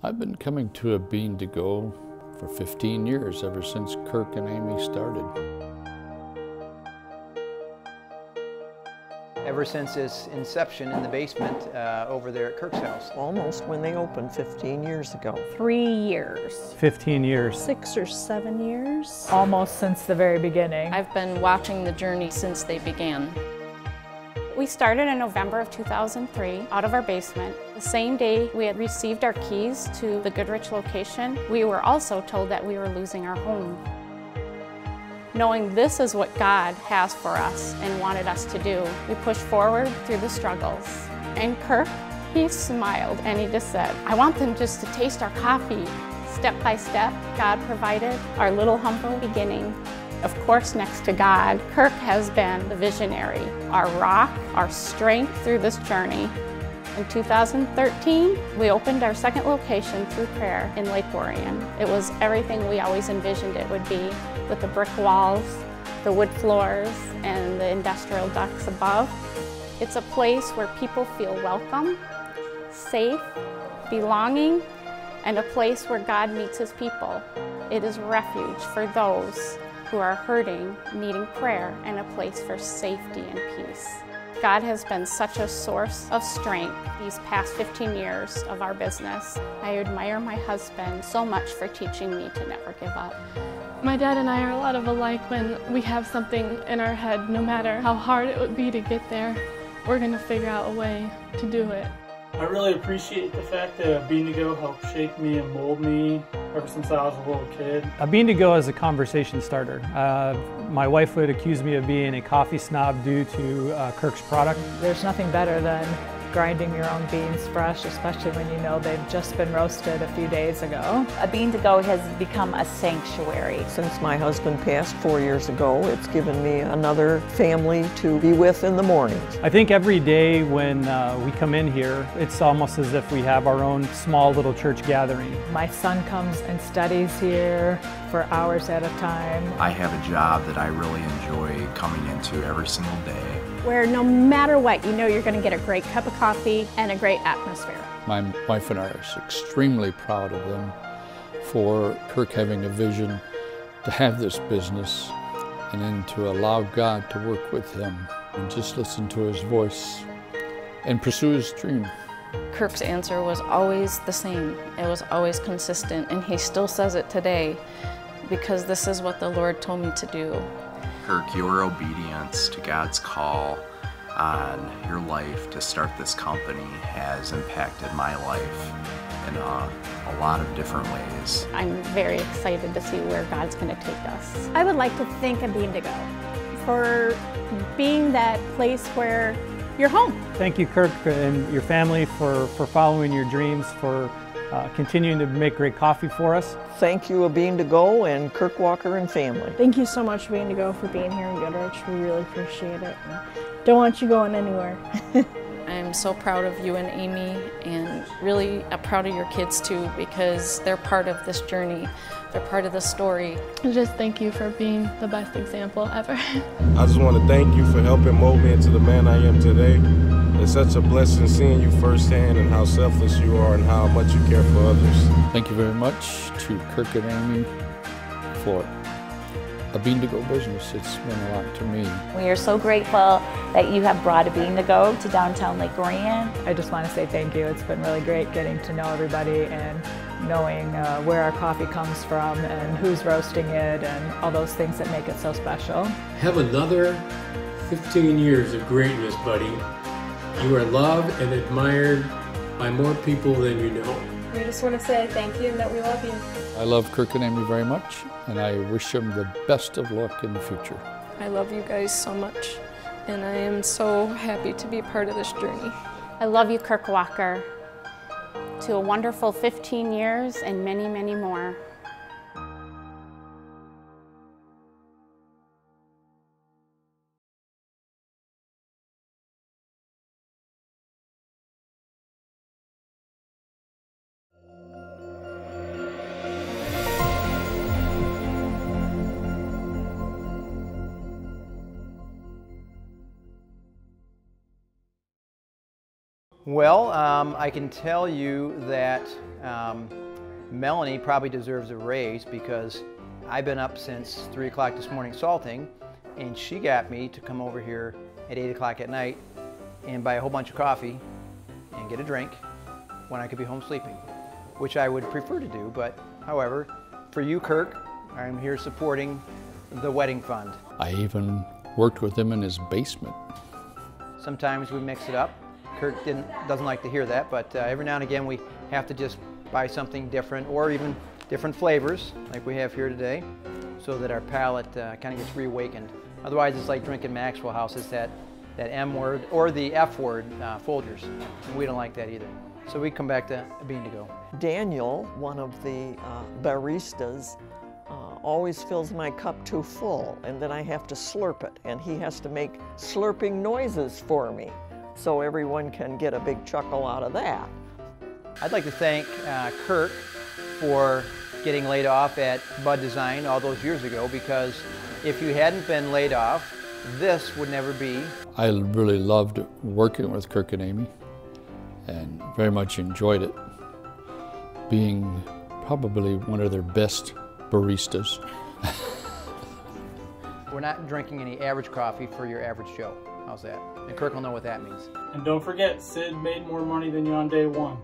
I've been coming to ABeanToGo for 15 years, ever since Kirk and Amy started. Ever since its inception in the basement over there at Kirk's house. Almost when they opened 15 years ago. 3 years. 15 years. 6 or 7 years. Almost since the very beginning. I've been watching the journey since they began. We started in November of 2003 out of our basement. The same day we had received our keys to the Goodrich location, we were also told that we were losing our home. Knowing this is what God has for us and wanted us to do, we pushed forward through the struggles. And Kirk, he smiled and he just said, I want them just to taste our coffee. Step by step, God provided our little humble beginning. Of course, next to God, Kirk has been the visionary, our rock, our strength through this journey. In 2013, we opened our second location through prayer in Lake Orion. It was everything we always envisioned it would be, with the brick walls, the wood floors, and the industrial ducts above. It's a place where people feel welcome, safe, belonging, and a place where God meets His people. It is refuge for those who are hurting, needing prayer, and a place for safety and peace. God has been such a source of strength these past 15 years of our business. I admire my husband so much for teaching me to never give up. My dad and I are a lot of alike. When we have something in our head, no matter how hard it would be to get there, we're going to figure out a way to do it. I really appreciate the fact that ABeanToGo helped shape me and mold me ever since I was a little kid. ABeanToGo is a conversation starter. My wife would accuse me of being a coffee snob due to Kirk's product. There's nothing better than grinding your own beans fresh, especially when you know they've just been roasted a few days ago. ABeanToGo has become a sanctuary. Since my husband passed 4 years ago, it's given me another family to be with in the mornings. I think every day when we come in here, it's almost as if we have our own small little church gathering. My son comes and studies here for hours at a time. I have a job that I really enjoy coming into every single day, where no matter what, you know you're going to get a great cup of coffee and a great atmosphere. My wife and I are extremely proud of them for Kirk having a vision to have this business and then to allow God to work with him and just listen to his voice and pursue his dream. Kirk's answer was always the same. It was always consistent, and he still says it today because this is what the Lord told me to do. Kirk, your obedience to God's call on your life to start this company has impacted my life in a lot of different ways. I'm very excited to see where God's going to take us. I would like to thank ABeanToGo for being that place where you're home. Thank you, Kirk, and your family for following your dreams, for continuing to make great coffee for us. Thank you, ABeanToGo and Kirk Walker and family. Thank you so much, ABeanToGo, for being here in Goodrich. We really appreciate it. Don't want you going anywhere. I'm so proud of you and Amy, and really proud of your kids too, because they're part of this journey. They're part of the story. Just thank you for being the best example ever. I just want to thank you for helping mold me into the man I am today. It's such a blessing seeing you firsthand and how selfless you are and how much you care for others. Thank you very much to Kirk and Amy for ABeanToGo business. It's meant a lot to me. We are so grateful that you have brought ABeanToGo to downtown Lake Orion. I just want to say thank you. It's been really great getting to know everybody and knowing where our coffee comes from and who's roasting it and all those things that make it so special. Have another 15 years of greatness, buddy. You are loved and admired by more people than you know. We just want to say thank you and that we love you. I love Kirk and Amy very much, and I wish them the best of luck in the future. I love you guys so much, and I am so happy to be part of this journey. I love you, Kirk Walker. To a wonderful 15 years and many, many more. Well, I can tell you that Melanie probably deserves a raise because I've been up since 3 o'clock this morning salting, and she got me to come over here at 8 o'clock at night and buy a whole bunch of coffee and get a drink when I could be home sleeping, which I would prefer to do, but however, for you, Kirk, I'm here supporting the wedding fund. I even worked with him in his basement. Sometimes we mix it up. Kirk doesn't like to hear that, but every now and again we have to just buy something different or even different flavors like we have here today so that our palate kind of gets reawakened. Otherwise it's like drinking Maxwell House. It's that M word or the F word, Folgers, and we don't like that either. So we come back to ABeanToGo. Daniel, one of the baristas, always fills my cup too full, and then I have to slurp it, and he has to make slurping noises for me, so everyone can get a big chuckle out of that. I'd like to thank Kirk for getting laid off at Bud Design all those years ago, because if you hadn't been laid off, this would never be. I really loved working with Kirk and Amy and very much enjoyed it, being probably one of their best baristas. We're not drinking any average coffee for your average Joe. How's that? And Kirk will know what that means. And don't forget, Sid made more money than you on day one.